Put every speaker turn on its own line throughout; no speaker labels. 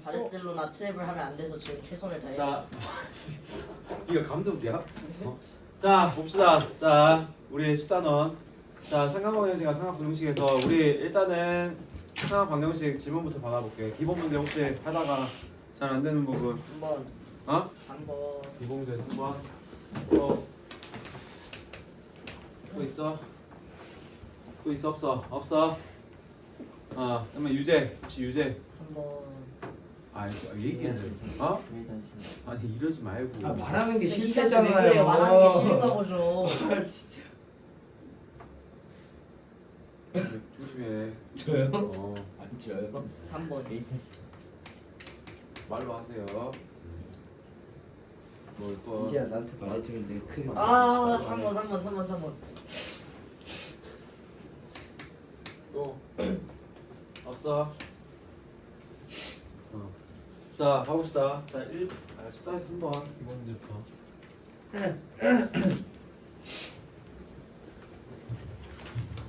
바르셀로나 트랩을 하면 안 돼서 지금 최선을 다해.
자, 이거 감독이야? 자, 봅시다. 자, 우리 10단원. 자, 삼각방정식과 삼각분형식에서 우리 일단은 삼각방정식 지문부터 받아볼게요. 기본 문제 혹시 하다가 잘 안 되는 부분.
3번.
어?
3번.
기본 문제 3번. 또 있어? 또 있어 없어? 없어? 그러면 유제. 혹시 유제?
3번.
얘기해. 어? 아니 이러지 말고.
말하는 게
왜 그래요?
싫대잖아요.
말하는 게 싫은가 보죠.
진짜.
조심해.
저요?
안
저요?
3번.
테스트.
말로 하세요. 뭘 거?
이제야 나한테 말해주면 내가 크게
아 3번.
또 없어. 자 가봅시다. 자 10단에서 3번 기본 문제부터.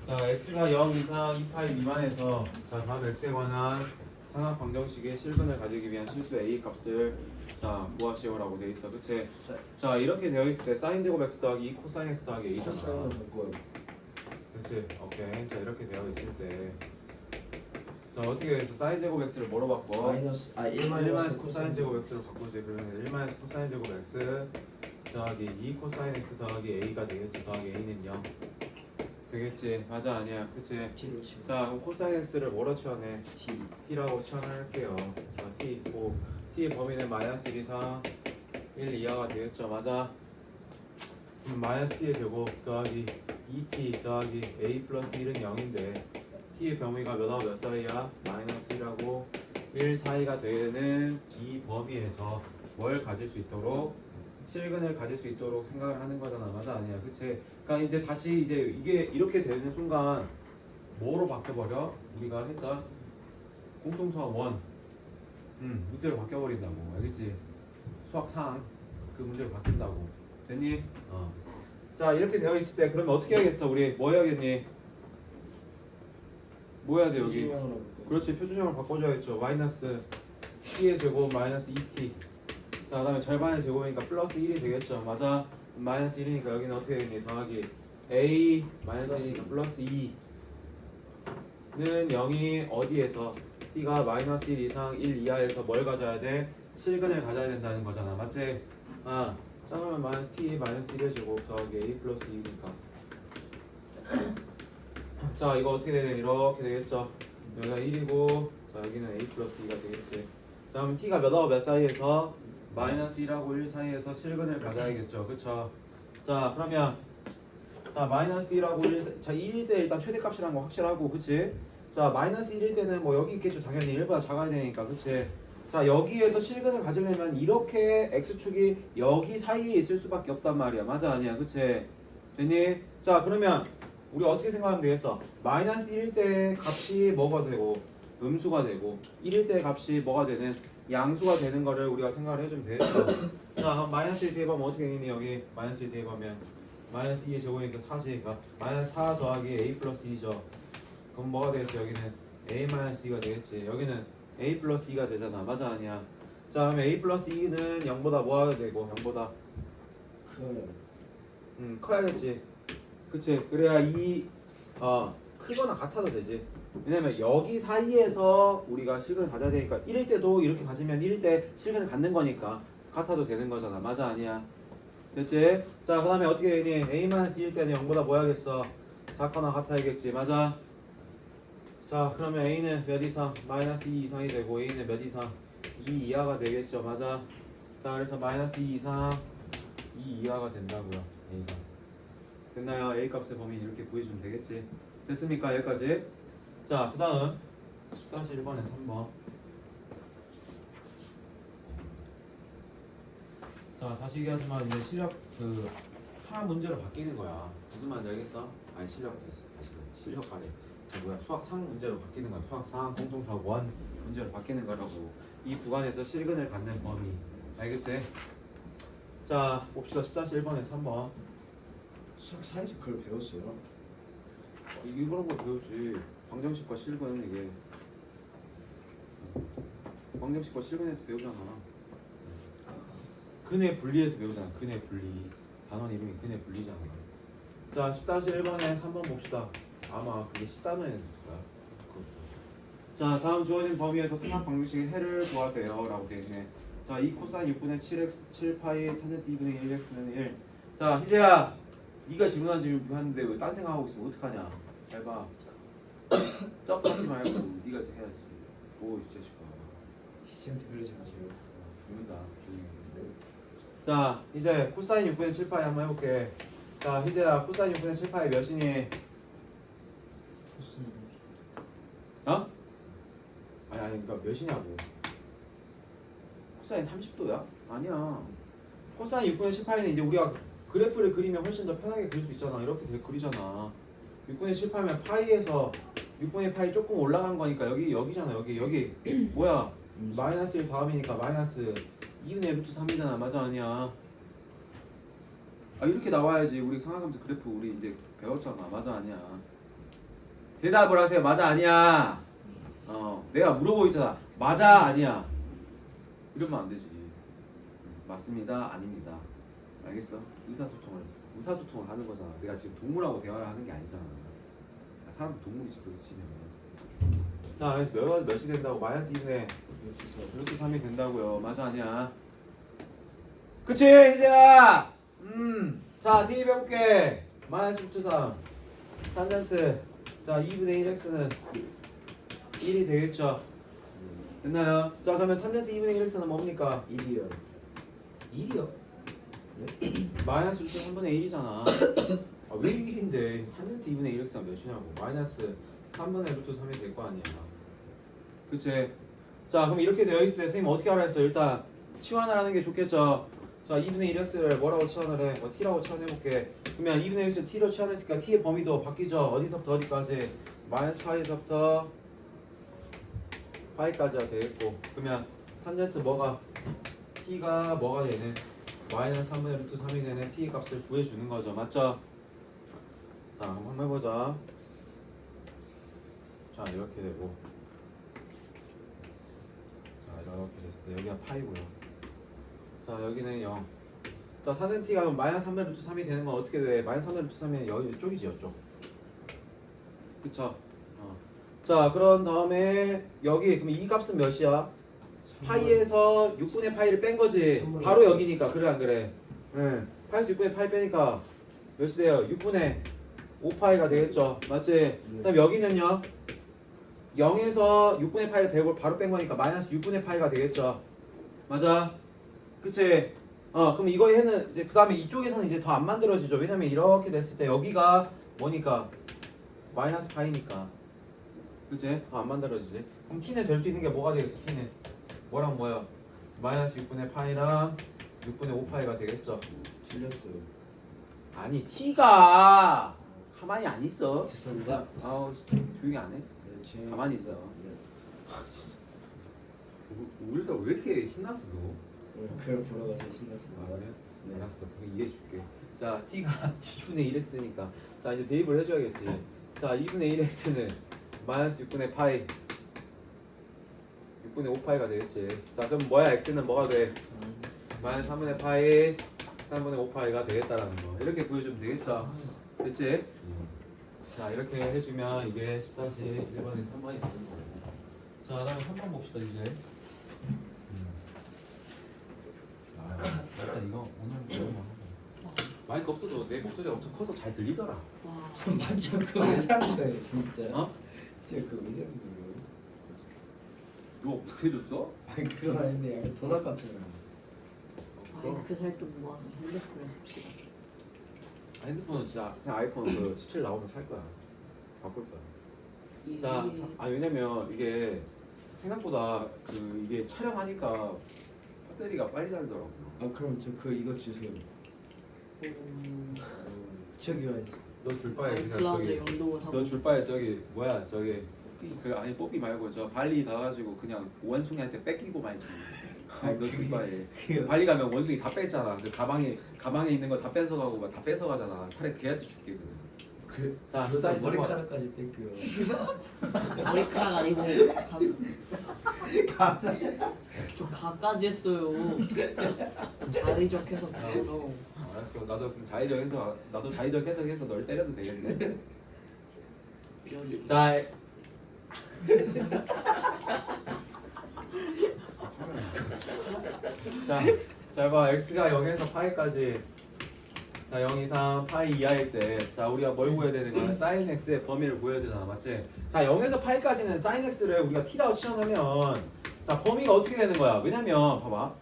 자 x가 0 이상 2파이 미만에서 자 다음 x에 관한 상학 방정식의 실근을 가지기 위한 실수 a 값을 자 구하시오라고 돼 있어. 그치? 자 이렇게 되어 있을 때 사인 제곱 x 더하기 2 코사인 x 더하기 a잖아.
코사인을 바꿔요.
그치? 오케이. 자 이렇게 되어 있을 때 자 어떻게 해서 사인 제곱 x를 뭐로 바꿔?
마이너스
1
마이너스
코사인 제곱 x로 바꾸지. 그러면 1 마이너스 코사인 제곱 x 더하기 2 코사인 x 더하기 a가 되겠지. 더하기 a는 0 되겠지. 맞아 아니야. 그치?
T로 치고
자 그럼 코사인 x를 뭐로 치환해?
T
t라고 치환할게요. 자 t 있고 t의 범위는 마이너스 1 이상 1 이하가 되겠죠. 맞아. 마이너스 t의 제곱 더하기 2t 더하기 a 플러스 1은 0인데 t의 범위가 몇하고 몇 사이야? 마이너스 1하고 1 사이가 되는 이 범위에서 뭘 가질 수 있도록? 실근을 가질 수 있도록 생각을 하는 거잖아. 맞아 아니야. 그치? 그러니까 이제 다시 이제 이게 이렇게 되는 순간 뭐로 바뀌어버려? 우리가 했던 공통수학 1 문제로 바뀌어버린다고. 알겠지? 수학 3 그 문제로 바뀐다고. 됐니? 자 이렇게 되어 있을 때 그러면 어떻게 해야겠어? 우리 뭐 해야겠니? 뭐 해야 돼 여기?
표준형으로 바꿔요.
그렇지 표준형을 바꿔줘야겠죠. 마이너스 t의 제곱 마이너스 2t 자 그다음에 절반의 제곱이니까 플러스 1이 되겠죠. 맞아. 마이너스 1이니까 여기는 어떻게 되니? 더하기 a 마이너스 1이니까 플러스 2는 0이 어디에서? t가 마이너스 1 이상 1 이하에서 뭘 가져야 돼? 실근을 가져야 된다는 거잖아. 맞지? 자 그러면 마이너스 t 마이너스 1의 제곱 더하기 a 플러스 2니까 자 이거 어떻게 되냐? 이렇게 되겠죠. 여기가 1이고 자 여기는 a 플러스 2가 되겠지. 자 그럼 t가 몇하고 몇 사이에서? 마이너스 1하고 1 사이에서 실근을 가져야겠죠. 그쵸? 자 그러면 자 마이너스 1하고 1 자 1일 때 일단 최대값이라는 거 확실하고 그치? 자 마이너스 1일 때는 뭐 여기 있겠죠. 당연히 1보다 작아야 되니까 그치? 자 여기에서 실근을 가지려면 이렇게 x축이 여기 사이에 있을 수밖에 없단 말이야. 맞아 아니야. 그치? 됐니? 자 그러면 우리 어떻게 생각하면 되겠어? 마이너스 1일 때 값이 뭐가 되고 음수가 되고 1일 때 값이 뭐가 되는 양수가 되는 거를 우리가 생각을 해주면 되겠어. 자 그럼 마이너스 1 대입하면 어떻게 되니? 여기 마이너스 1 대입하면 마이너스 2의 제곱이니까 4지니까 마이너스 4 더하기 a 플러스 2죠. 그럼 뭐가 되겠어? 여기는 a 마이너스 2가 되겠지. 여기는 a 플러스 2가 되잖아. 맞아 아니야? 자 그럼 a 플러스 2는 0보다 뭐가 되고 0보다
커요.
커야겠지. 그치? 그래야 크거나 같아도 되지. 왜냐면 여기 사이에서 우리가 실근을 가져야 되니까 1일 때도 이렇게 가지면 1일 때 실근을 갖는 거니까 같아도 되는 거잖아. 맞아 아니야? 됐지? 자 그 다음에 어떻게 되니? a-1일 때는 0보다 뭐 해야겠어? 작거나 같아야겠지. 맞아? 자 그러면 a는 몇 이상? 마이너스 2 이상이 되고 a는 몇 이상? 2 이하가 되겠죠. 맞아? 자 그래서 마이너스 2 이상 2 이하가 된다고요. a가 됐나요? a 값의 범위 이렇게 구해주면 되겠지. 됐습니까? 여기까지. 자 그 다음 10-1번에 3번. 자 다시 얘기하지만 이제 실력 하 문제로 바뀌는 거야. 무슨 말인지 알겠어? 아니 실력 가래. 수학 상 문제로 바뀌는 거야. 수학 상 공통수학 1 문제로 바뀌는 거라고. 이 구간에서 실근을 갖는 범위. 알겠지? 자 봅시다. 10-1번에 3번.
수학 사에서 그걸 배웠어요.
이런 거 배우지. 방정식과 실근 이게 방정식 거 실근에서 배우잖아. 근의 분리에서 배우잖아. 근의 분리. 단원 이름이 근의 분리잖아. 자, 10-1번에 3번 봅시다. 아마 그게 10단원이었을 거야. 자, 다음 주어진 범위에서 삼각 방정식의 해를 구하세요 라고 되어 있네. 자, 2 코사인 6분의 7x 7파이 탄젠트 2분의 1x는 1. 자, 희재야, 네가 질문한 질문 하는데 왜 딴 생각하고 있으면 어떡하냐. 잘 봐. 쩍하지 말고 네가 해야지. 오, 이 자식아.
시한테 그러지 마세요.
죽는다. 자, 이제 코사인 6분의 7파이 한번 해볼게. 자, 희재야, 코사인 6분의 7파이 몇이니? 어? 아니, 그러니까 몇이냐고. 코사인 30도야? 아니야. 코사인 6분의 18는 이제 우리가 그래프를 그리면 훨씬 더 편하게 그릴 수 있잖아. 이렇게 그리잖아. 6분의 18면 파이에서 6분의 파이 조금 올라간 거니까 여기잖아. 여기 뭐야? 마이너스 1 다음이니까 마이너스 2분의 루트 3이잖아. 맞아 아니야? 아 이렇게 나와야지. 우리 상하감수 그래프 우리 이제 배웠잖아. 맞아 아니야? 대답을 하세요. 맞아 아니야? 내가 물어보고 있잖아. 맞아 아니야? 이러면 안 되지. 맞습니다 아닙니다. 알겠어? 의사소통을 하는 거잖아. 내가 지금 동물하고 대화를 하는 게 아니잖아. 사람도 동물이지 그렇지. 자 그래서 몇이 된다고? 마이너스 2분의 루트 3이 된다고요. 맞아 아니야? 그치 이제야. 자 대입해볼게. 마이너스 루트 3 탄젠트 자 2분의 1x는 1이 되겠죠. 됐나요? 자 그러면 탄젠트 2분의 1x는 뭡니까?
1이요.
1이요? 마이너스 루트 3분의 1이잖아. 아, 왜 1인데? 탄젠트 2분의 1x가 몇이냐고. 마이너스 3분의 루트 3이 될 거 아니야. 그치? 자 그럼 이렇게 되어 있을 때 선생님 어떻게 하라 했어? 일단 치환을 하는 게 좋겠죠. 자 2분의 1x를 뭐라고 치환을 해? t라고 치환해볼게. 그러면 2분의 1x를 t로 치환했으니까 t의 범위도 바뀌죠. 어디서부터 어디까지? 마이너스 파이에서부터 파이까지가 되겠고. 그러면 탄젠트 뭐가? t가 뭐가 되는? 마이너스 3분의 루트 3이 되는 t 값을 구해주는 거죠. 맞죠? 자 한번 해보자. 자 이렇게 되고 자 이렇게 됐을 때 여기가 파이고요. 자 여기는 0. 자 탄젠 t가 그럼 마이너스 3분의 루트 3이 되는 건 어떻게 돼? 마이너스 3분의 루트 3이 여기 이쪽이지 이쪽. 그쵸? 자 그런 다음에 여기 그럼 이 값은 몇이야? 파이에서 6분의 파이를 뺀 거지. 바로 여기니까. 그래 안 그래? 응. 파이에서 6분의 파이 빼니까 몇이 돼요? 6분의 5파이가 되겠죠. 맞지? 그다음 여기는요. 0에서 6분의 파이를 빼고 바로 뺀 거니까 마이너스 6분의 파이가 되겠죠. 맞아? 그치? 그럼 이거 해는 이제 그 다음에 이쪽에서는 이제 더 안 만들어지죠. 왜냐면 이렇게 됐을 때 여기가 뭐니까? 마이너스 파이니까. 그치? 더 안 만들어지지. 그럼 t는 될 수 있는 게 뭐가 되겠어? t는 뭐랑 뭐야? 마이너스 6분의 파이랑 6분의 5파이가 되겠죠.
틀렸어요.
아니 t가 가만히 안 있어.
죄송합니다.
아우 조용히 안 해?
네,
가만히 있어.
네.
우리가 왜 이렇게 신났어 너?
그걸 보러 가서 신났습니다.
아 그래?
네.
알았어. 그럼 이해해 줄게. 자 t가 2분의 1x니까 자 이제 대입을 해줘야겠지. 자 2분의 1x는 마이너스 6분의 파이 6분의 5파이가 되겠지. 자 그럼 뭐야 x는 뭐가 돼? 마이너스 3분의 파이 3분의 5파이가 되겠다라는 거. 이렇게 보여주면 되겠죠. 됐지? 자 이렇게 해주면 이게 10-1번에 3번이 되는 거고. 자 다음에 3번 봅시다 이제. 일단 이거 오늘 마이크 없어도 내 목소리가 엄청 커서 잘 들리더라.
와.
맞죠? 그거 왜 사는 거예요 진짜?
어?
진짜 그거 왜 사는 거예요?
너 못해줬어?
아니 그건 아닌데 약간 돈 아깝잖아요.
그 살돈 모아서 핸드폰을 삽시다.
핸드폰은 진짜 그냥 아이폰 그 17 나오면 살 거야. 바꿀 거야. 자, 왜냐면 이게 생각보다 그 이게 촬영하니까 배터리가 빨리 닳더라고.
아 그럼 저 그 이거 주세요. 저기요.
너 줄 바에 그냥
클라우드
저기
연동을 하고.
너 줄 바에 저기 뭐야 저기 그 아니 뽀삐 말고 저 발리 가가지고 그냥 원숭이한테 뺏기고 말지. 너 줄 바에 발리 가면 원숭이 다 뺐잖아. 그 가방에 있는 거 다 뺏어가고 막 다 뺏어가잖아. 차라리 걔한테 줄게 그냥.
그
자,
그러다
스타일에서
머리카락까지 뺏겨요.
머리카락 아니고 좀 가까지 했어요. 그래서 자의적해서 그래요.
알았어. 나도 그럼 자의적 해석해서 널 때려도 되겠네.
여기
자, 자, 잘 봐. x가 0에서 파이까지. 자, 0 이상 파이 이하일 때, 자, 우리가 뭘 구해야 되는 거야? 사인 x의 범위를 구해야 되잖아, 맞지? 자, 0에서 파이까지는 사인 x를 우리가 t라고 치환하면, 자, 범위가 어떻게 되는 거야? 왜냐면, 봐봐.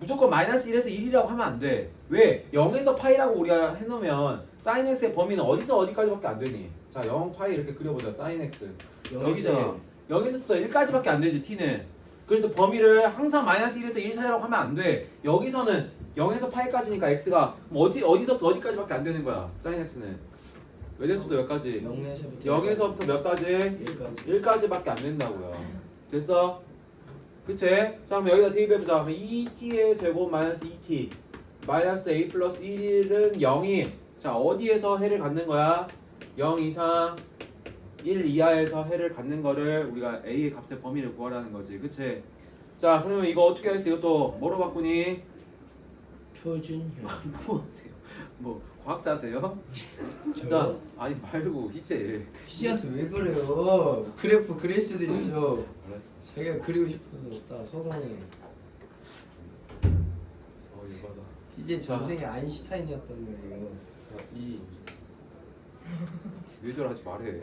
무조건 마이너스 1에서 1이라고 하면 안 돼. 왜? 0에서 파이라고 우리가 해놓으면 사인 x의 범위는 어디서 어디까지밖에 안 되니? 자, 0 파이 이렇게 그려보자. 사인 x. 여기잖아. 여기서부터 1까지밖에 안 되지, t는. 그래서 범위를 항상 마이너스 1에서 1 사이라고 하면 안 돼. 여기서는 0에서 파이까지니까 x가 뭐 어디서부터 어디까지밖에 안 되는 거야. 사인 x는. 몇에서부터 몇까지? 0에서부터 몇까지? 1까지밖에 안 된다고요. 됐어? 그치? 자, 그럼 여기다 대입해보자. 그럼 2t의 제곱 마이너스 2t 마이너스 a 플러스 1은 0이 자 어디에서 해를 갖는 거야? 0 이상 1 이하에서 해를 갖는 거를 우리가 a의 값의 범위를 구하라는 거지. 그치? 자, 그러면 이거 어떻게 하겠어? 이것도 뭐로 바꾸니?
표준형.
뭐 하세요? 뭐 과학자세요? 자, 아니 말고 희재.
희지한테 왜 그래요? 그래프 그릴 수도 있죠.
알았어.
자기가 그리고 싶어서 딱 허공에.
이거다.
희지 전생에 아인슈타인이었단 말이에요.
자, 이 뇌절하지 말해.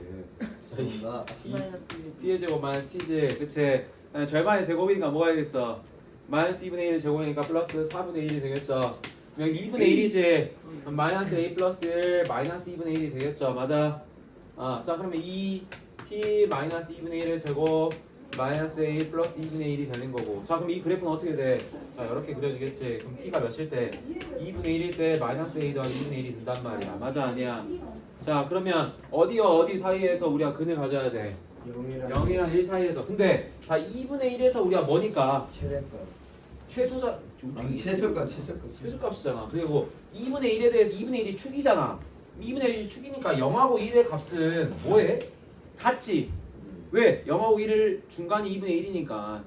죄송합니다.
마이너스
t의 제곱 마이너스 tj 그치? 절반의 제곱이니까 뭐가 되겠어? 마이너스 2분의 1 제곱이니까 플러스 4분의 1이 되겠죠? 여기 2분의 1이지? 마이너스 a 플러스 1 마이너스 2분의 1이 되겠죠? 맞아? 자 그러면 2t 마이너스 2분의 1의 제곱 마이너스 a 플러스 2분의 1이 되는 거고 자 그럼 이 그래프는 어떻게 돼? 자 이렇게 그려지겠지? 그럼 t가 몇일 때? 2분의 1일 때 마이너스 a 더하기 2분의 1이 된단 말이야 맞아 아니야? 자 그러면 어디와 어디 사이에서 우리가 근을 가져야 돼? 0이랑 1 사이에서 근데 자 2분의 1에서 우리가 뭐니까
최대값.
최소자
아니 최소값.
최소값이잖아 그리고 2분의 1에 대해서 2분의 1이 축이잖아 2분의 1이 축이니까 0하고 1의 값은 뭐해? 같지? 왜? 0하고 1을 중간이 2분의 1이니까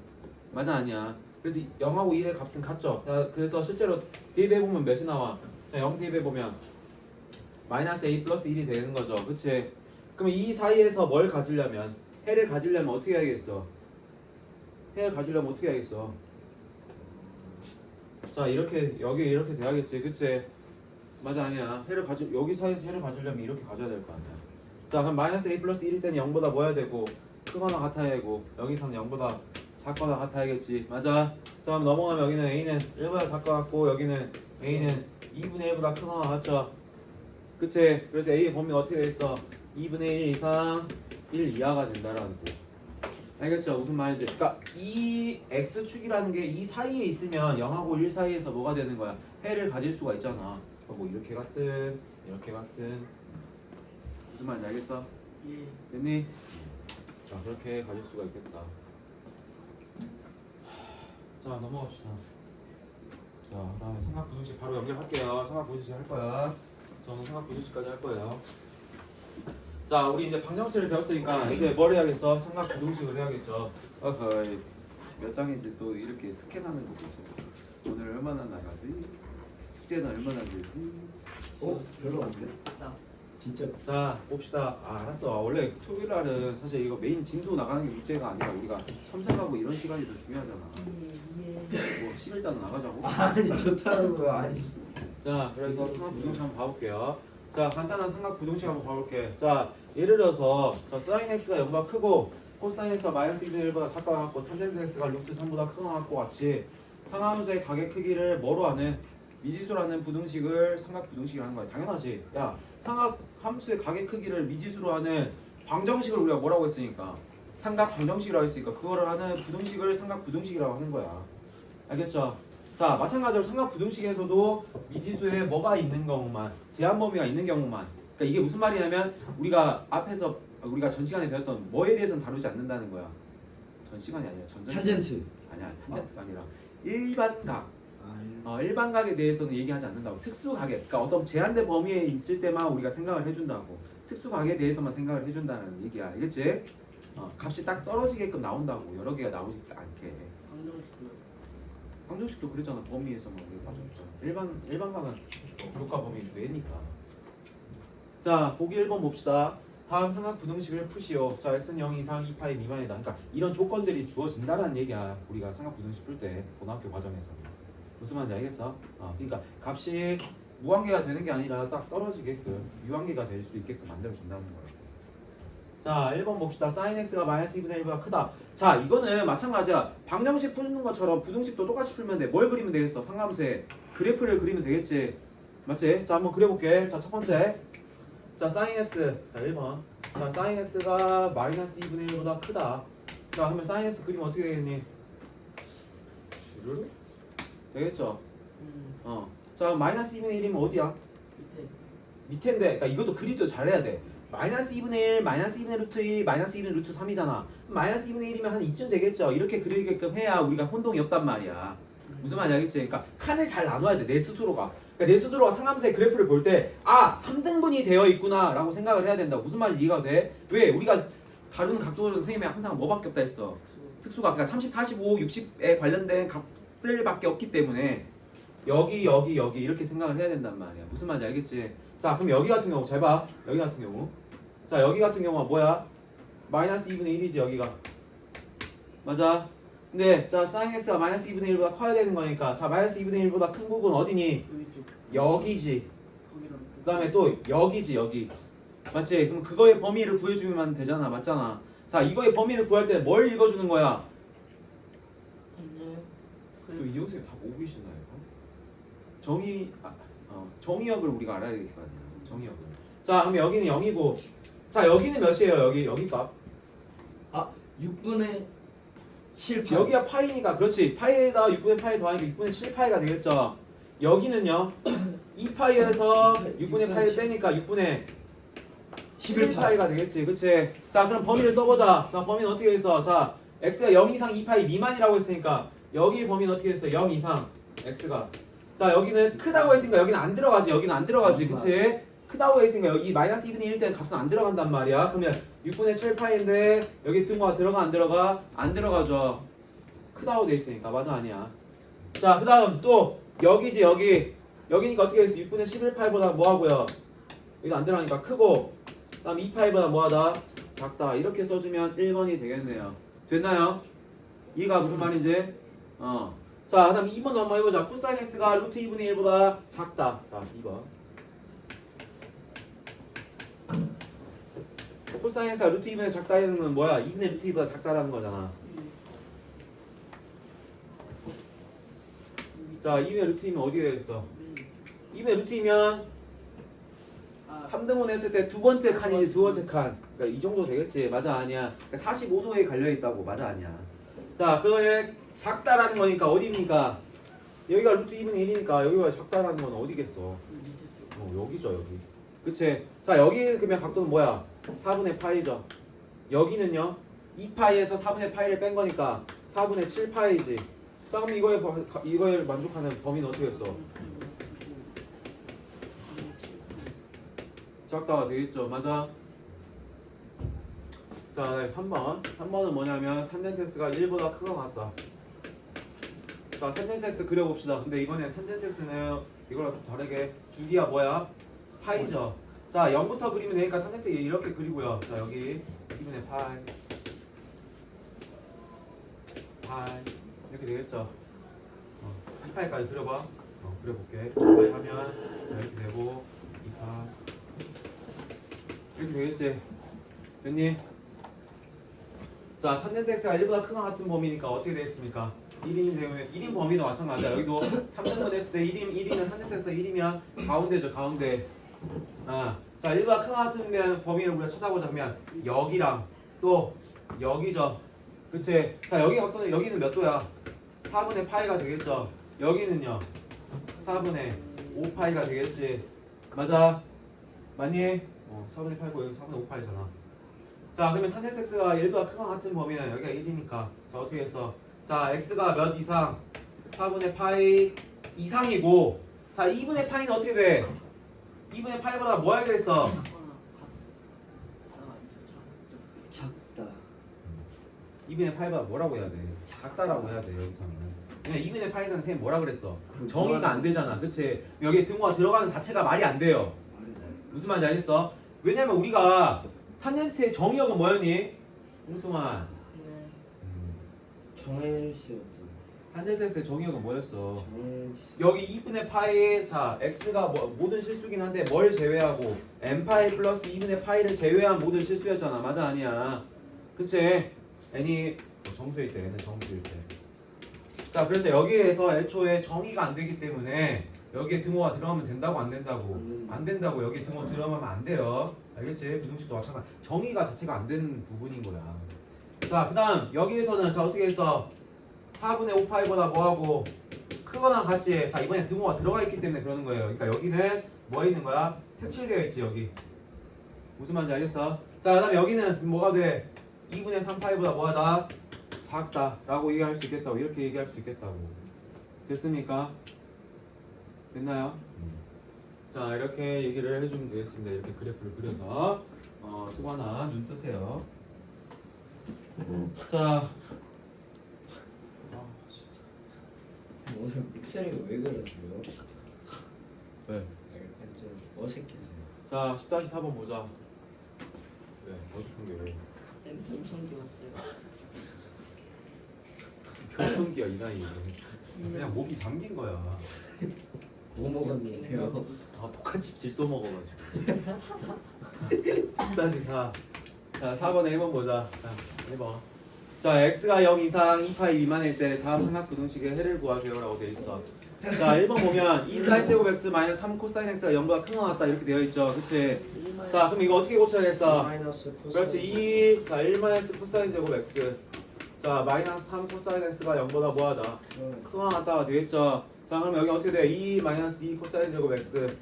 맞아 아니야 그래서 0하고 1의 값은 같죠 자, 그래서 실제로 대입해보면 몇이 나와? 자 0 대입해보면 마이너스 a 플러스 1이 되는 거죠 그치? 그러면 이 사이에서 뭘 가지려면 해를 가지려면 어떻게 해야겠어? 해를 가지려면 어떻게 해야겠어? 자 이렇게 여기 이렇게 돼야겠지 그치? 맞아 아니야 여기 사이에서 해를 가지려면 이렇게 가져야 될 거 아니야 자 그럼 마이너스 a 플러스 1일 때는 0보다 뭐 해야 되고 크거나 같아야 되고 여기서는 0보다 작거나 같아야겠지 맞아 자 그럼 넘어가면 여기는 a는 1보다 작거 같고 여기는 a는 2분의 1보다 크거나 같죠 그치? 그래서 a의 범위가 어떻게 돼 있어? 2분의 1 이상 1 이하가 된다라는 거 알겠죠? 무슨 말인지 그러니까 이 x축이라는 게 이 사이에 있으면 0하고 1 사이에서 뭐가 되는 거야? 해를 가질 수가 있잖아 뭐 이렇게 같든 이렇게 같든 무슨 말인지 알겠어?
예.
됐니? 자 그렇게 가질 수가 있겠다 자 넘어갑시다 자 그다음에 삼각부등식 바로 연결할게요 삼각부등식 할 거야 저는 삼각부등식까지 할 거예요 자 우리 이제 방정식을 배웠으니까 이제 뭘 해야겠어? 삼각부등식을 해야겠죠 어허이 몇 장인지 또 이렇게 스캔하는 거 보세요 오늘 얼마나 나가지? 숙제는 얼마나 되지?
별로 안 돼. 진짜.
자 봅시다 알았어 원래 토요일 날은 사실 이거 메인 진도 나가는 게 문제가 아니라 우리가 첨삭하고 이런 시간이 더 중요하잖아 뭐 10일단 나가자고
아니 좋다는 거야. 아니.
자 그래서 삼각부등식 한번 봐볼게요 자 간단한 삼각부등식 한번 봐볼게 자 예를 들어서 저 사인 x가 0보다 크고 코사인 x가 마이너스 2분의 1보다 작다 같고 탄젠트 x가 루트 3보다 크거나 같고 같이 상하함수의 각의 크기를 뭐로 하는 미지수라는 부등식을 삼각부등식이라고 하는 거야 당연하지 야 삼각함수의 각의 크기를 미지수로 하는 방정식을 우리가 뭐라고 했으니까 삼각방정식이라고 했으니까 그거를 하는 부등식을 삼각부등식이라고 하는 거야 알겠죠? 자 마찬가지로 삼각부등식에서도 미지수에 뭐가 있는 경우만 제한 범위가 있는 경우만 그러니까 이게 무슨 말이냐면 우리가 앞에서 우리가 전 시간에 배웠던 뭐에 대해서는 다루지 않는다는 거야 전 시간이 아니라
탄젠트.
아니야 탄젠트가 아니라 일반각 일반각에 대해서는 얘기하지 않는다고 특수각에 그러니까 어떤 제한된 범위에 있을 때만 우리가 생각을 해준다고 특수각에 대해서만 생각을 해준다는 얘기야. 알겠지? 값이 딱 떨어지게끔 나온다고. 여러 개가 나오지 않게.
방정식도
방정식도 그랬잖아. 범위에서만 우리가 따져줬잖아. 일반각은 교과 범위 외니까. 자, 보기 1번 봅시다. 다음 삼각 부등식을 푸시오. 자, x는 0 이상 2파이 미만이다. 그러니까 이런 조건들이 주어진다라는 얘기야. 우리가 삼각 부등식 풀 때 고등학교 과정에서. 무슨 말인지 알겠어? 그러니까 값이 무한계가 되는 게 아니라 딱 떨어지게끔 유한계가 될 수 있게끔 만들어준다는 거예요. 자, 1번 봅시다. sin x가 마이너스 2분의 1보다 크다. 자, 이거는 마찬가지야. 방정식 푸는 것처럼 부등식도 똑같이 풀면 돼. 뭘 그리면 되겠어? 상함수에 그래프를 그리면 되겠지. 맞지? 자, 한번 그려볼게. 자, 첫 번째. 자, sin x. 자, 1번. 자, sin x가 마이너스 2분의 1보다 크다. 자, 그러면 sin x 그리면 어떻게 되겠니? 주르르? 되겠죠? 자, 마이너스 2분의 1이면 어디야?
밑에
밑인데, 그러니까 이것도 그리도 잘해야 돼. 마이너스 2분의 1, 마이너스 2분의 루트 2, 마이너스 2분의 루트 3이잖아. 마이너스 2분의 1이면 한 이쯤 되겠죠. 이렇게 그리게끔 해야 우리가 혼동이 없단 말이야. 무슨 말인지 알겠지? 그러니까 칸을 잘 나눠야 돼. 내 스스로가. 그러니까 내 스스로가 상함수의 그래프를 볼 때 3등분이 되어 있구나 라고 생각을 해야 된다. 무슨 말인지 이해가 돼? 왜? 우리가 다루는 각도는 선생님이 항상 뭐밖에 없다 했어? 특수각. 그러니까 30, 45, 60에 관련된 값들밖에 없기 때문에 여기 이렇게 생각을 해야 된단 말이야. 무슨 말인지 알겠지? 자, 그럼 여기 같은 경우 잘 봐. 여기 같은 경우. 자, 여기 같은 경우가 뭐야? 마이너스 2분의 1이지 여기가. 맞아. 근데 자, sin x가 마이너스 2분의 1보다 커야 되는 거니까 자, 마이너스 2분의 1보다 큰 부분 어디니?
여기 쪽
여기지.
거기랑
그 다음에 또 여기지 여기. 맞지? 그럼 그거의 범위를 구해주면 되잖아. 맞잖아. 자, 이거의 범위를 구할 때 뭘 읽어주는 거야?
현재
또 이형 쌤 다 보고 계시나요? 정의역을 우리가 알아야 되겠다. 정의역을. 자, 그럼 여기는 0이고, 자, 여기는 몇이에요? 여기 값.
6분의 7 파이.
여기가 파이니까, 그렇지. 파이에다 6분의 파이 더하니까 6분의 7파이가 되겠죠. 여기는요, 2파이에서 6분의 파이를 빼니까 6분의 11파이가 되겠지. 그치? 자, 그럼 범위를 써보자. 자, 범위는 어떻게 했어? 자, x가 0 이상 2파이 미만이라고 했으니까 여기 범위는 어떻게 했어? 0 이상 x가. 자, 여기는 크다고 했으니까 여기는 안 들어가지. 여기는 안 들어가지. 그치? 크다고 했으니까 여기 마이너스 2분의 1 때는 값은 안 들어간단 말이야. 그러면 6분의 7파이인데 여기 등호가 들어가 안 들어가? 안 들어가죠. 크다고 돼 있으니까. 맞아 아니야. 자, 그 다음 또 여기지 여기. 여기니까 어떻게 했어? 6분의 11파이보다 뭐하고요? 여기도 안 들어가니까 크고, 그 다음 2파이보다 뭐하다? 작다. 이렇게 써주면 1번이 되겠네요. 됐나요? 이해가 무슨 말인지? 자, 그 다음 2번 한번 해보자. 코사인 x가 루트 2분의 1보다 작다. 자, 2번. 코사인 x가 루트 2분의 작다는 건 뭐야? 2분의 루트 2보다 작다라는 거잖아. 자, 2분의 루트 2면 어디에 되겠어? 2분의 루트 2면 3등분 했을 때 두 번째 칸이지. 두 번째 칸. 그러니까 이 정도 되겠지. 맞아 아니야. 그러니까 45도에 갈려 있다고. 맞아 아니야. 자, 그거에 작다라는 거니까 어디입니까? 여기가 루트 2분의 1이니까 여기가 작다라는 건 어디겠어? 여기죠 여기. 그치? 자, 여기 그러면 각도는 뭐야? 4분의 파이죠. 여기는요 2파이에서 4분의 파이를 뺀 거니까 4분의 7파이지. 자, 그럼 이거에 만족하는 범위는 어떻게 했어? 작다가 되겠죠. 맞아. 자, 3번. 3번은 뭐냐면 탄젠트 x가 1보다 크거나 같다. 자, 탄젠트 x 그려봅시다. 근데 이번엔 탄젠트 x는 이거랑 좀 다르게 주기가 뭐야? 파이죠. 자, 0부터 그리면 되니까 탄젠트 이렇게 그리고요. 자, 여기 2분의 파이 이렇게 되겠죠. 2파이까지 그려봐. 그려볼게. 2파이 하면 이렇게 되고 2파 이렇게 되겠지. 됐니? 자, 탄젠트 x가 1보다 크거나 같은 범위니까 어떻게 되겠습니까? 1인 되면 1인 범위도 마찬가지야. 여기도 3등분 했을 때 1이면 탄젠트 x가 1이면 가운데죠. 가운데. 자, 1보다 크거나 같은 범위를 우리가 찾아보자. 그러면 여기랑 또 여기죠. 그치? 자, 여기 각도는 여기는 몇 도야? 4분의 파이가 되겠죠. 여기는요 4분의 5파이가 되겠지. 맞아? 맞니? 4분의 8고 여기 4분의 5파이잖아. 자, 그러면 탄젠트 x가 1보다 크거나 같은 범위는 여기가 1이니까 자, 어떻게 했어? 자, x가 몇 이상? 4분의 파이 이상이고, 자, 2분의 파이는 어떻게 돼? 2분의 파이보다 뭐 해야겠어? 2분의 파이보다 뭐라고 해야 돼? 작다라고 해야 돼 여기서는. 그냥 2분의 파이에서는 선생님 뭐라 그랬어? 정의가 안 되잖아, 그치? 여기에 등호가 들어가는 자체가 말이 안 돼요. 무슨 말인지 알겠어? 왜냐면 우리가 탄젠트의 정의역은 뭐였니? 홍승환.
네.
정일씨였던.
탄젠트의 정의역은 뭐였어?
정일씨.
여기 2분의 파이, 자 x가 모든 실수긴 한데 뭘 제외하고 n파이 플러스 2분의 파이를 제외한 모든 실수였잖아. 맞아 아니야? 그치? n이 정수일 때, n은 정수일 때. 자 그래서 여기에서 애초에 정의가 안 되기 때문에 여기에 등호가 들어가면 된다고 안 된다고? 안 된다고. 여기 등호 들어가면 안 돼요. 알겠지? 부등식도 마찬가지. 정의가 자체가 안 되는 부분인 거야. 자 그 다음 여기에서는 자 어떻게 했어? 4분의 5파이보다 뭐하고 크거나 같이. 자 이번에 등호가 들어가 있기 때문에 그러는 거예요. 그러니까 여기는 뭐 있는 거야? 색칠되어 있지 여기. 무슨 말인지 알겠어? 자 그다음에 여기는 뭐가 돼? 2분의 3파이보다 뭐하다? 작다 라고 얘기할 수 있겠다고. 이렇게 얘기할 수 있겠다고. 됐습니까? 됐나요? 자 이렇게 얘기를 해주면 되겠습니다. 이렇게 그래프를 그려서 수관아 눈 뜨세요. 자
오늘 목소리가 왜 그러세요?
네.
약간 좀 어색해서요.
자 10-4번 보자. 네, 어색한 게 왜?
쌤 변성기 왔어요.
변성기야 이 나이에. 그냥 목이 잠긴 거야.
뭐 먹었는데요?
아 포카칩 질소 먹어가지고. 10-4. 자 4번에 1번 보자. 자 1번. 자 x가 0 이상 2파이 미만일 때 다음 삼각부등식의 해를 구하세요 라고 되어 있어. 자 1번 보면 2 사인 제곱 x 마이너스 3 코사인 x가 0보다 큰 것 같다 이렇게 되어 있죠. 그치? 자 그럼 이거 어떻게 고쳐야겠어?
마이너스
그렇지 2 자 1 마이너스 코사인 제곱 x 자 마이너스 3 코사인 x가 0보다 뭐하다? 큰 것 같다가 되겠죠. 자 그럼 여기 어떻게 돼? 2 마이너스 2 코사인 제곱 x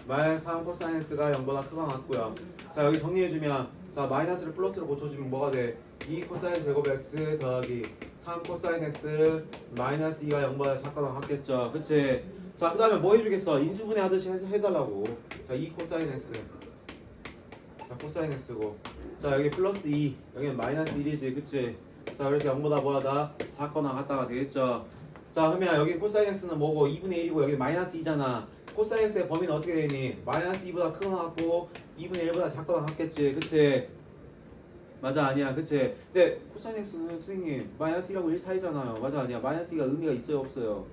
마이너스 3 코사인 x가 0보다 큰 것 같고요. 자 여기 정리해주면 자 마이너스를 플러스로 고쳐주면 뭐가 돼? 2 코사인 제곱 x 더하기 3 코사인 x 마이너스 2가 0보다 작거나 같겠죠. 그치? 자 그 다음에 뭐 해주겠어? 인수분해 하듯이 해달라고. 자 2 코사인 x 자 코사인 x고 자 여기 플러스 2 여기는 마이너스 1이지. 그치? 자 그래서 0보다 뭐하다? 작거나 같다가 되겠죠. 자 그러면 여기 코사인 x는 뭐고 2분의 1이고 여기 마이너스 2잖아. 코사인 x의 범위는 어떻게 되니? 마이너스 2보다 크거나 같고 2분의 1보다 작거나 같겠지. 그치? 맞아 아니야. 그치? 근데 코사인 x는 선생님 마이너스 1하고 1 사이잖아요. 맞아 아니야. 마이너스 2가 의미가 있어요 없어요?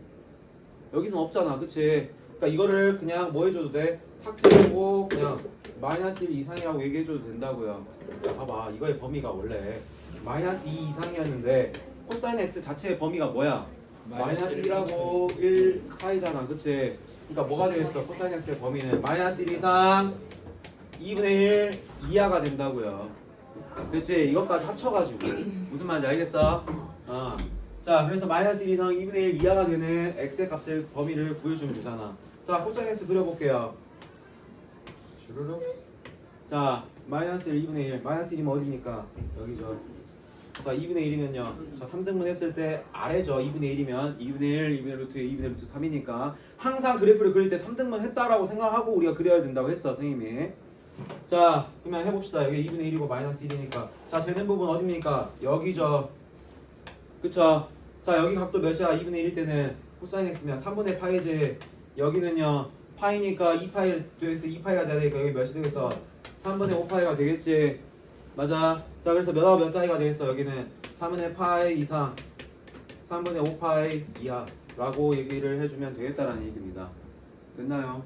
여기서는 없잖아. 그치? 그러니까 이거를 그냥 뭐 해줘도 돼? 삭제하고 그냥 마이너스 1 이상이라고 얘기해줘도 된다고요. 봐봐 이거의 범위가 원래 마이너스 2 이상이었는데 코사인 x 자체의 범위가 뭐야? 마이너스 1하고 1 사이잖아. 그치? 그러니까 뭐가 되겠어? 코사인 x의 범위는 마이너스 1 이상 2분의 1 이하가 된다고요. 그치? 이것까지 합쳐가지고 무슨 말인지 알겠어? 자 그래서 마이너스 1 이상 2분의 1 이하가 되는 x의 값을 범위를 구해주면 되잖아. 자 코사인 x 그려볼게요. 슈르륵. 자 마이너스 1 2분의 1 마이너스 1이면 어디입니까? 여기죠. 자 2분의 1이면요 자 3등분 했을 때 아래죠. 2분의 1이면 2분의 1 2분의 루트 2분의 루트 3이니까 항상 그래프를 그릴 때 3등분 했다라고 생각하고 우리가 그려야 된다고 했어 선생님이. 자 그러면 해봅시다. 여기 2분의 1이고 마이너스 1이니까 자 되는 부분 어디입니까? 여기죠. 그쵸? 자 여기 각도 몇이야? 2분의 1일 때는 코사인 x면 3분의 파이지. 여기는요 파이니까 2파이 돼서 2파이가 돼야 되니까 여기 몇이 되겠어? 3분의 5파이가 되겠지. 맞아. 자 그래서 몇하고 몇 사이가 되겠어? 여기는 3분의 파이 이상 3분의 5파이 이하 라고 얘기를 해주면 되겠다라는 얘기입니다. 됐나요?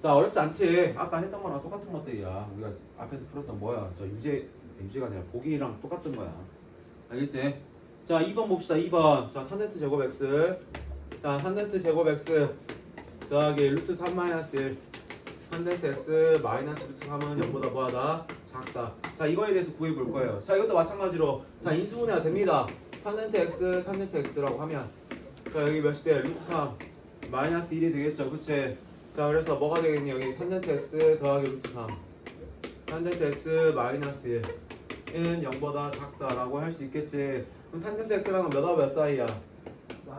자 어렵지 않지? 아까 했던 거랑 똑같은 것들이야. 우리가 앞에서 풀었던 뭐야? 저 유제가 아니라 보기랑 똑같은 거야. 알겠지? 자 2번 봅시다. 2번 자 탄젠트 제곱 x 자 탄젠트 제곱 x 더하기 루트 3 마이너스 1 탄젠트 x 마이너스 루트 3은 0보다 뭐하다? 작다. 자 이거에 대해서 구해 볼 거예요. 자 이것도 마찬가지로 자 인수분해가 됩니다. 탄젠트 x라고 하면 자 여기 몇이 돼? 루트 3 마이너스 1이 되겠죠. 그치? 자 그래서 뭐가 되겠니? 여기 탄젠트 x 더하기 루트 3 탄젠트 x 마이너스 1은 0보다 작다라고 할 수 있겠지. 그럼 탄젠트 x랑은 몇하고 몇 사이야?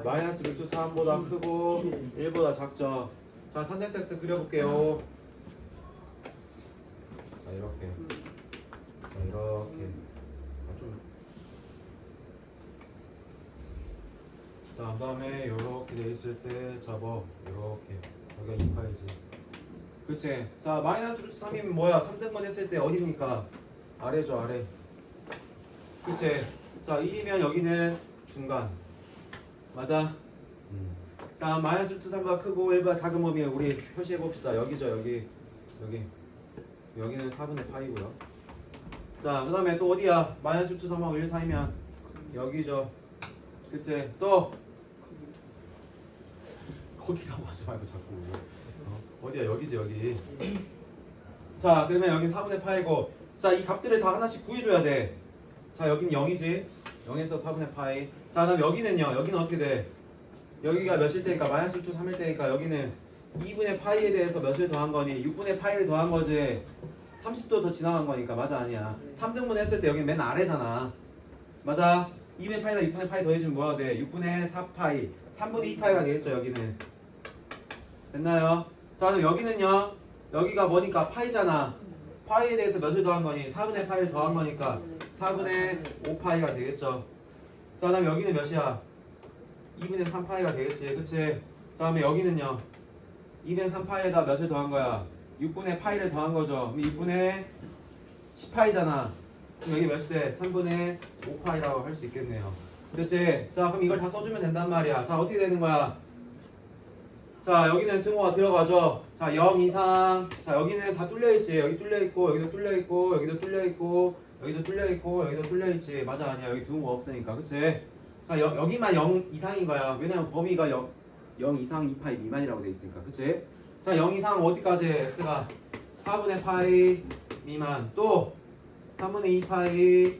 마이너스 루트 3보다 크고 1보다 작죠. 자 탄젠트 x 그려볼게요. 자 이렇게 자 이렇게 좀 자 그다음에 요렇게 돼 있을 때 접어 요렇게 여기가 2파이지. 그치? 자 마이너스 루트 3이면 뭐야? 3등분 했을 때 어디입니까? 아래죠 아래. 그치? 자 1이면 여기는 중간 맞아? 자 마이너스 루트 3보다 크고 1보다 작은 범위 우리 표시해 봅시다. 여기죠 여기 여기는 4분의 파이고요. 자 그 다음에 또 어디야? 마이너스 루트 3하고 1 사이면 여기죠. 그치? 또 거기라고 하지 말고 자꾸 어디야? 여기지 여기. 자 그러면 여긴 4분의 파이고 자 이 값들을 다 하나씩 구해줘야 돼. 자 여긴 0이지 0에서 4분의 파이. 자 그다음 여기는요. 여기는 어떻게 돼? 여기가 몇일 때니까 마이너스 루트 3일 때니까 여기는 2분의 파이에 대해서 몇을 더한 거니? 6분의 파이를 더한 거지. 30도 더 지나간 거니까 맞아 아니야. 3등분 했을 때 여기 맨 아래잖아. 맞아. 2분의 파이나 6분의 파이 더해지면 뭐가 돼? 6분의 4파이 3분의 2파이가 되겠죠 여기는. 됐나요? 자 그럼 여기는요. 여기가 뭐니까 파이잖아. 파이에 대해서 몇을 더한 거니? 4분의 파이를 더한 거니까 4분의 5파이가 되겠죠. 자 그다음 여기는 몇이야? 2분의 3파이가 되겠지. 그치? 자 그러면 여기는요. 2분의 3파이에다 몇을 더한 거야? 6분의 파이를 더한 거죠. 그럼 6분의 10파이잖아. 그럼 여기 몇이 돼? 3분의 5파이라고 할 수 있겠네요. 그렇지? 자 그럼 이걸 다 써주면 된단 말이야. 자 어떻게 되는 거야? 자 여기는 등호가 들어가죠. 자 0 이상. 자 여기는 다 뚫려있지. 여기 뚫려있고 여기도 뚫려있고 여기도 뚫려있고 여기도 뚫려있고 여기도 뚫려있지. 맞아 아니야. 여기 등호가 없으니까. 그치? 자 여기만 0 이상인 거야. 왜냐면 범위가 0 이상 2파이 미만이라고 돼 있으니까. 그치? 자 0 이상 어디까지 x가 4분의 파이 미만 또 3분의 2파이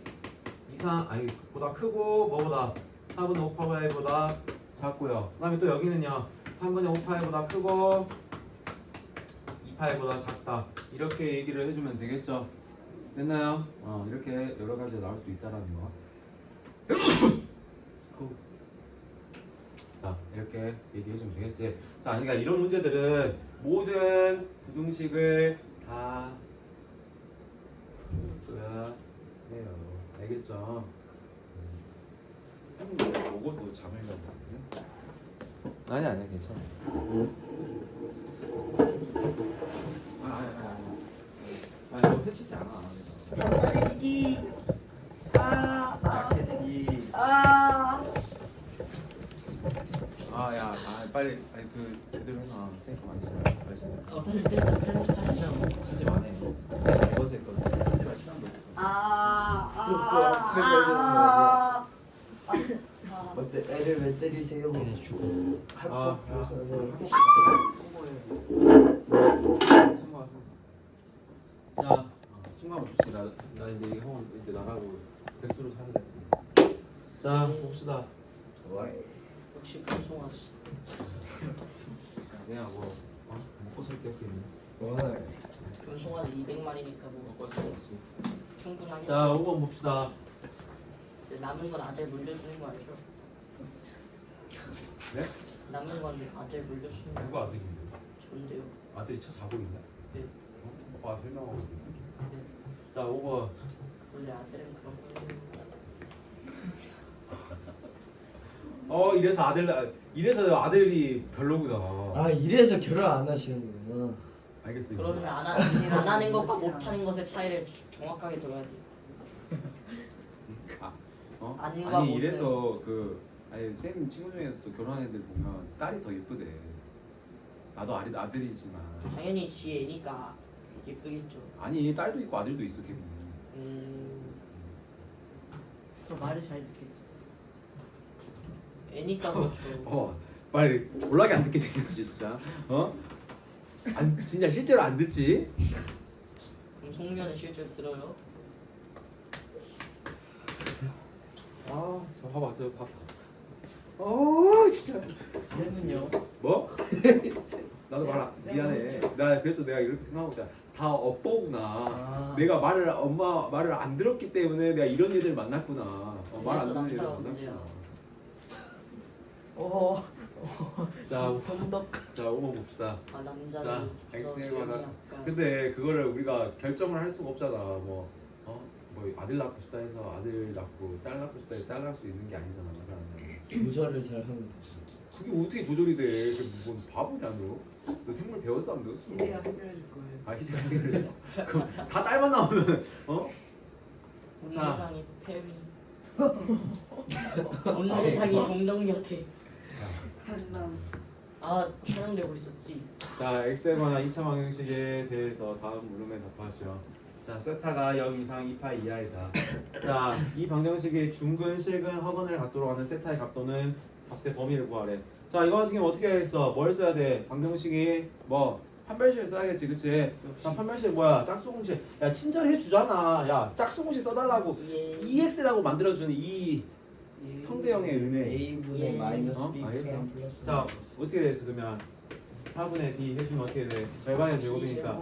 이상 아니 보다 크고 뭐보다 4분의 5파이보다 작고요. 그 다음에 또 여기는요 3분의 5파이보다 크고 2파이보다 작다. 이렇게 얘기를 해주면 되겠죠. 됐나요? 이렇게 여러 가지가 나올 수도 있다라는 거. 자 이렇게 얘기해주면 되겠지. 자 그러니까 이런 문제들은 모든 부등식을 다 풀어야 해요. 알겠죠?
선생님 요것도 잠을 자거든요.
아니야 괜찮아.
아니 너 해치지 않아.
빨리지기.
약해지기. 아야 빨리 아니 그 제대로 해놔. 쌤거 맞지? 빨리 제대로.
어차피 센터 편집하시려고.
편집 안 해. 이것에 거 편집할 시간도 없어.
어때? 애를 왜 때리세요?
얘네 죽었어.
자 친구하고 좋지. 나 이제 형 이제 나가고 백수로 사야 돼. 자 봅시다.
좋아해.
역시 방송하시.
내가 뭐 먹고 살게 없겠네.
좋아해.
방송하시 200마리니까 뭐
먹고 살겠지.
충분하게.
자 5번 봅시다.
남은 건 아들 물려주는 거 알죠?
네?
남은 건 아들 물려주는 거.
누가 아들인데?
좋은데요.
아들이 차 자고 있냐?
네.
오빠가 설명하고 있을게.
네.
자 5번.
원래 아들은 그런
어
거.
이래서 아들이 별로구나.
아 이래서 결혼 안 하시는구나.
알겠어요.
그러면 안 하는 것과 못 하는 것의 차이를 정확하게 들어야 돼. 아닌가
아니
못은.
이래서 아니 쌤 친구 중에서도 결혼한 애들 보면 딸이 더 예쁘대. 나도 아들이지만
당연히 지 애니까 예쁘겠죠.
아니 딸도 있고 아들도 있어 걔는.
그 말을 잘 듣겠지. 애니까 그렇죠.
빨리 졸라게 안 듣게 생겼지 진짜. 진짜 실제로 안 듣지?
그럼 송년은 실제로 들어요?
저 봐봐 저 봐. 진짜.
얘는요?
뭐? 나도 미안해. 나 그래서 내가 이렇게 생각하고 있잖아. 다 업보구나. 내가 엄마 말을 안 들었기 때문에 내가 이런 애들 만났구나. 말 안 듣는 애들
남자가
만났구나.
문제야.
자,
좀더
자 5번 봅시다.
아 남자는
자,
그래서
X에
조용히
관한.
약간
근데 그거를 우리가 결정을 할 수가 없잖아. 뭐 아들 낳고 싶다 해서 아들 낳고 딸 낳고 싶다 해서 딸 낳을 수 있는 게 아니잖아. 맞아.
조절을 잘 하면 되죠.
그게 어떻게 조절이 돼? 그뭔 바보냐 너? 너 생물 배웠어 안 배웠어?
희재가 해결해 줄 거예요.
아 희재가 해결해. 그럼 다 딸만 나오면 어? 자.
세상이 패미. 온 세상이 동정역해. 한남. 아 촬영되고 있었지.
자, x에 관한 2차 방정식에 대해서 다음 물음에 답하시오. 자, 세타가 0 이상 2파이 이하이다. 자, 이 방정식이 중근, 실근, 허근을 갖도록 하는 세타의 각도는 값의 범위를 구하래. 자, 이거 같은 경우 어떻게 해야겠어? 뭘 써야 돼? 방정식이 뭐 판별식을 써야겠지, 그치? 자, 판별식 뭐야? 짝수공식. 야, 친절해 주잖아. 야, 짝수공식 써달라고.
예.
EX라고 만들어주는 이 성대형의 의미.
A분의
예.
마이너스
어?
B
알겠어.
프라임 플러스
자, 어떻게 되겠어? 그러면 4분의 D 해주면 어떻게 돼? 절반이 되거든요.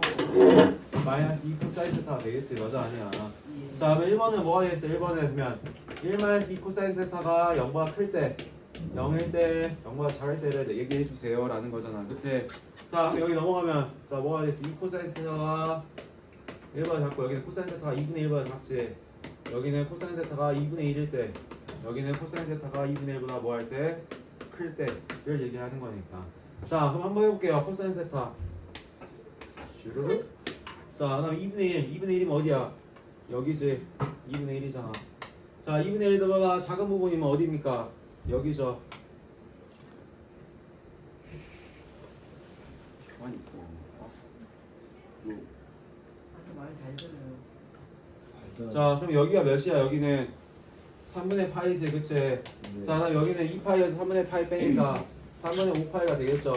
마이너스 2 코사인 세타가 되겠지. 맞아 아니야.
예.
자, 그럼 1번은 뭐가 되겠어? 1번은 그러면 1 마이너스 2 코사인 세타가 0보다 클 때 0일 때 0보다 작을 때를 얘기해 주세요 라는 거잖아. 그치? 자, 그럼 여기 넘어가면 자, 뭐가 되겠어? 2 코사인 세타가 1보다 작고 여기는 코사인 세타가 2분의 1보다 작지. 여기는 코사인 세타가 2분의 1일 때 여기는 코사인 세타가 2분의 1보다 뭐 할 때? 클 때를 얘기하는 거니까. 자, 그럼 한번 해볼게요. 코사인 세타 쭈르륵. 자, 그다음 2분의 1. 2분의 1이면 어디야? 여기지. 2분의 1이잖아. 자, 2분의 1보다 작은 부분이면 어디입니까? 여기죠.
가만히 있어. 너
아주 말잘 들어요.
알죠?
자, 그럼 여기가 몇이야? 여기는 3분의 파이지, 그치?
네.
자, 그다음 여기는 2파이에서 3분의 파이 빼니까 3분의 5파이가 되겠죠.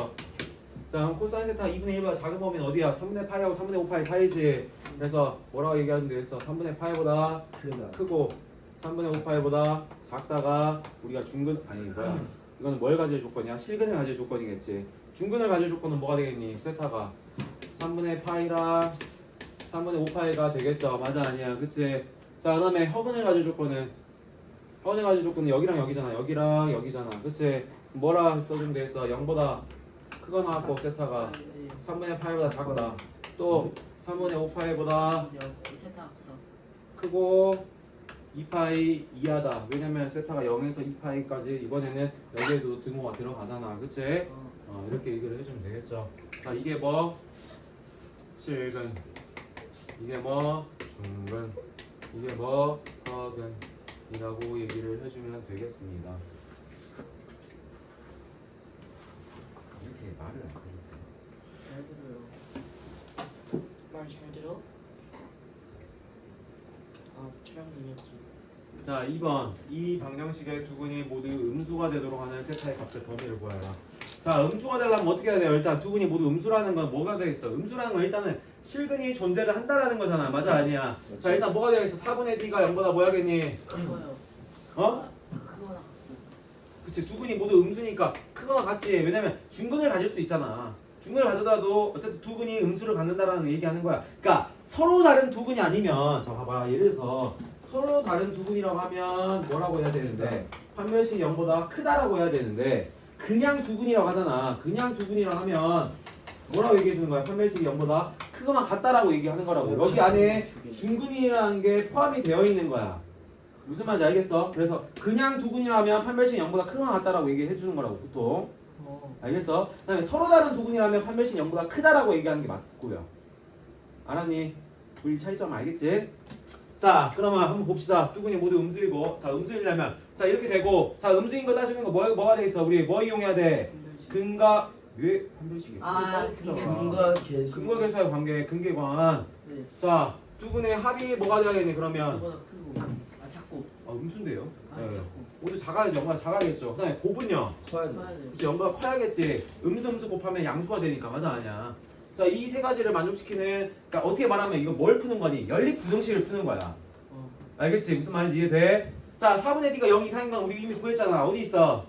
자, 그럼 코사인 세타 2분의 1보다 작은 범위는 어디야? 3분의 파이하고 3분의 5파이 사이지. 그래서 뭐라고 얘기하면 되겠어? 3분의 파이보다
크다.
크고 3분의 5파이보다 작다가 우리가 중근 아니 뭐야 이거는 뭘 가질 조건이야? 실근을 가질 조건이겠지. 중근을 가질 조건은 뭐가 되겠니? 세타가 3분의 파이랑 3분의 5파이가 되겠죠. 맞아 아니야 그치? 자, 그 다음에 허근을 가질 조건은 허근을 가질 조건은 여기랑 여기잖아. 여기랑 여기잖아. 그치? 뭐라 써주면 되겠어? 0보다 크거나 같고 세타가 3분의 파이보다 작다. 또 3분의 5파이보다
세타 크다.
크고 2파이 이하다. 왜냐면 세타가 0에서 2파이까지 이번에는 여기에도 등호가 들어가잖아. 그치? 이렇게 얘기를 해주면 되겠죠. 자, 이게 뭐? 실근. 이게 뭐? 중근. 이게 뭐? 허근이라고 얘기를 해주면 되겠습니다.
이렇게 말을 안 그럴 때.
잘 들어요. 말 잘 들어? 아 촬영 중이었지.
자, 2번. 이 방정식의 두근이 모두 음수가 되도록 하는 세타의 값의 범위를 구하라. 자, 음수가 되려면 어떻게 해야 돼요? 일단 두근이 모두 음수라는 건 뭐가 되겠어? 음수라는 건 일단은 실근이 존재를 한다라는 거잖아. 맞아 아니야? 자, 일단 뭐가 되겠어? 4분의 D가 0보다 뭐 하겠니?
그거요.
어?
그거나.
그치, 두근이 모두 음수니까 크거나 같지. 왜냐면 중근을 가질 수 있잖아. 중근을 가져다도 어쨌든 두근이 음수를 갖는다라는 얘기하는 거야. 그러니까 서로 다른 두근이 아니면 자 봐봐. 예를 들어서 서로 다른 두근이라고 하면 뭐라고 해야 되는데 판별식 0보다 크다라고 해야 되는데 그냥 두근이라고 하잖아. 그냥 두근이라고 하면 뭐라고 얘기해 주는 거야? 판별식이 0보다 크거나 같다라고 얘기하는 거라고. 여기 안에 중근이라는 게 포함이 되어 있는 거야. 무슨 말인지 알겠어? 그래서 그냥 두근이라면 판별식 0보다 크거나 같다라고 얘기해 주는 거라고 보통. 알겠어? 그 다음에 서로 다른 두근이라면 판별식 0보다 크다라고 얘기하는 게 맞고요. 알았니? 둘이 차이점 알겠지? 자, 그러면 한번 봅시다. 두근이 모두 음수이고, 자, 음수이려면, 자, 이렇게 되고, 자, 음수인 거 따지는 거 뭐가 돼 있어? 우리 뭐 이용해야 돼? 근과, 왜? 판별식이.
아,
근과 계수.
근과 계수의 관계, 근계관.
네.
자, 두근의 합이 뭐가 돼야겠니, 그러면?
그거보다 크고. 아 작고.
음수인데요?
아
네.
작고.
모두 작아야지, 0보다 작아야겠죠. 그 다음에 곱은요?
커야 돼.
커야 돼.
그치, 0보다 커야겠지. 음수 곱하면 양수가 되니까, 맞아, 아니야? 자, 이 세 가지를 만족시키는, 그러니까 어떻게 말하면 이거 뭘 푸는 거니? 연립 부등식을 푸는 거야. 알겠지? 무슨 말인지 이해돼? 자, 4분의 D가 0 이상인 건 우리 이미 구했잖아. 어디 있어?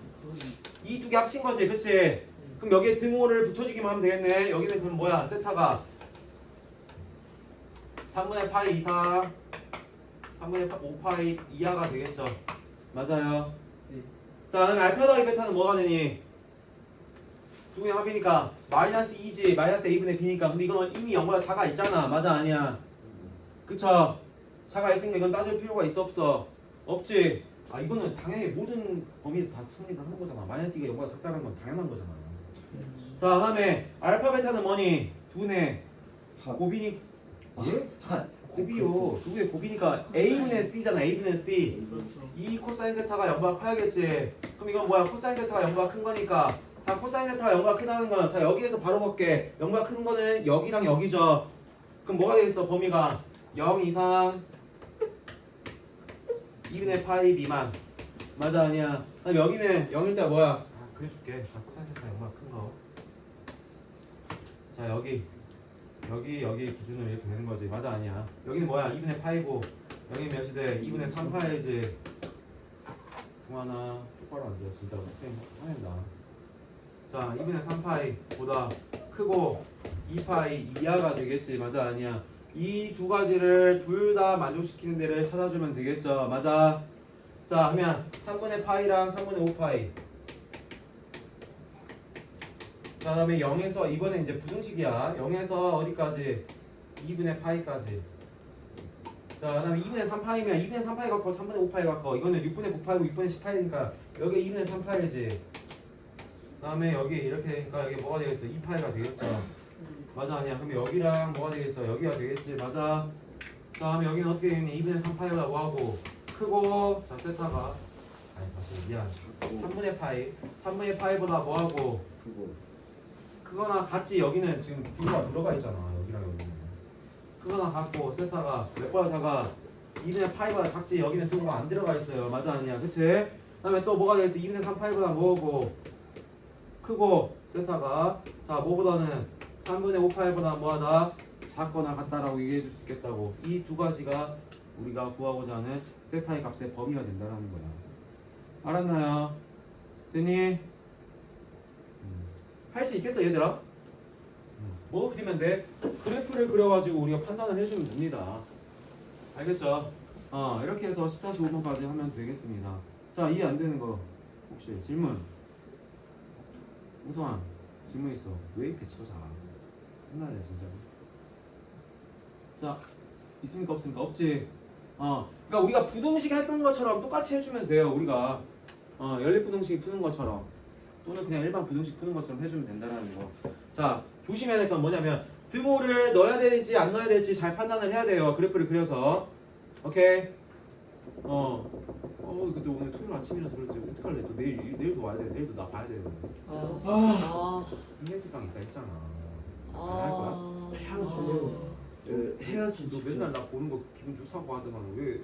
이 두 개 합친 거지, 그치? 그럼 여기에 등호를 붙여주기만 하면 되겠네. 여기는 그럼 뭐야? 세타가 3분의 파이 이상 3분의 5파이 이하가 되겠죠. 맞아요.
네.
자, 그다음에 알파 더하기 베타는 뭐가 되니? 두 개의 합이니까 마이너스 2지 마이너스 a분의 b니까. 근데 이건 이미 0보다 차가 있잖아. 맞아 아니야? 그쵸? 차가 있으니까 이건 따질 필요가 있어 없어? 없지? 아 이거는 당연히 모든 범위에서 다 성립을 하는 거잖아. 마이너스 2가 0보다 작다는 건 당연한 거잖아. 자 다음에 알파 베타는 뭐니? 두네 곱이니 예? 곱이요. 두의 곱이니까 A분의 C잖아. A분의 C. 이 코사인 세타가 0보다 커야겠지. 그럼 이건 뭐야? 코사인 세타가 0보다 큰 거니까. 자 코사인 세타가 0보다 크다는 건 자 여기에서 바로 볼게. 0보다 큰 거는 여기랑 여기죠. 그럼 뭐가 되겠어? 범위가 0 이상 2분의 파이 미만. 맞아 아니야? 그럼 여기는 0일 때 뭐야? 아 그려줄게. 자 코사인 세타가 0보다 큰 거. 자 여기 기준으로 이렇게 되는 거지. 맞아 아니야? 여기는 뭐야? 2분의 파이고 여기 몇이 돼? 2분의 3파이지. 승환아 똑바로 앉아. 진짜 쌤 화낸다. 자 2분의 3파이보다 크고 2파이 이하가 되겠지. 맞아 아니야? 이 두 가지를 둘 다 만족시키는 데를 찾아주면 되겠죠. 맞아. 자 하면 3분의 파이랑 3분의 5파이. 자 다음에 0에서 이번에 이제 부등식이야. 0에서 어디까지? 2분의 파이까지. 자 그다음에 2분의 3파이면 2분의 3파이 갖고 3분의 5파이 갖고 이거는 6분의 9파이고 6분의 10파이니까 여기 2분의 3파이지. 그다음에 여기 이렇게 되니까 여기 뭐가 되겠어? 2파이가 되겠죠. 맞아 아니야? 그럼 여기랑 뭐가 되겠어? 여기가 되겠지. 맞아. 자 다음에 여기는 어떻게 되겠니? 2분의 3파이가 뭐하고? 크고 자 세타가 아니 다시 미안 3분의 파이 3분의 파이보다 뭐하고?
그거
크거나 같지. 여기는 지금 뷰가 들어가 있잖아. 여기랑 여기는 크거나 같고 세타가 몇보다 작아? 2분의 파이보다 작지. 여기는 뷰가 안 들어가 있어요. 맞아 아니야? 그치? 그 다음에 또 뭐가 되겠어? 2분의 3파이보다 뭐하고? 크고 세타가 자 뭐보다는 3분의 5파이보다 뭐하다? 작거나 같다라고 얘기해 줄 수 있겠다고. 이 두 가지가 우리가 구하고자 하는 세타의 값의 범위가 된다는 거야. 알았나요? 됐니? 할 수 있겠어 얘들아? 뭐 그리면 돼? 그래프를 그려가지고 우리가 판단을 해주면 됩니다. 알겠죠? 이렇게 해서 10-5번까지 하면 되겠습니다. 자 이해 안 되는 거 혹시 질문? 우성아 질문 있어. 왜 이렇게 치고 자? 혼나네 진짜. 자 있습니까 없습니까? 없지. 그러니까 우리가 부등식 했던 것처럼 똑같이 해주면 돼요. 우리가 연립부등식 푸는 것처럼 또는 그냥 일반 부등식 푸는 것처럼 해주면 된다는 거. 자 조심해야 될 건 뭐냐면 등호를 넣어야 될지 안 넣어야 될지 잘 판단을 해야 돼요. 그래프를 그려서. 오케이. 근데 오늘 토요일 아침이라서 그러지. 어떡할래? 또 내일도 와야 돼. 내일도 나 봐야 돼. 인벤트강 있다 했잖아. 할 거야?
해야죠. 해야지.
너 맨날 나 보는 거 기분 좋다고 하더만 왜?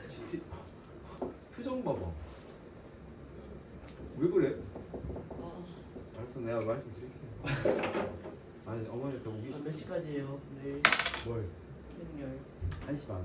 진짜 표정 봐봐. 왜 그래? 알았어 내가 말씀드릴게. 아니 어머니한테 오기
몇 시까지예요? 내일
뭘?
생일
1시 반.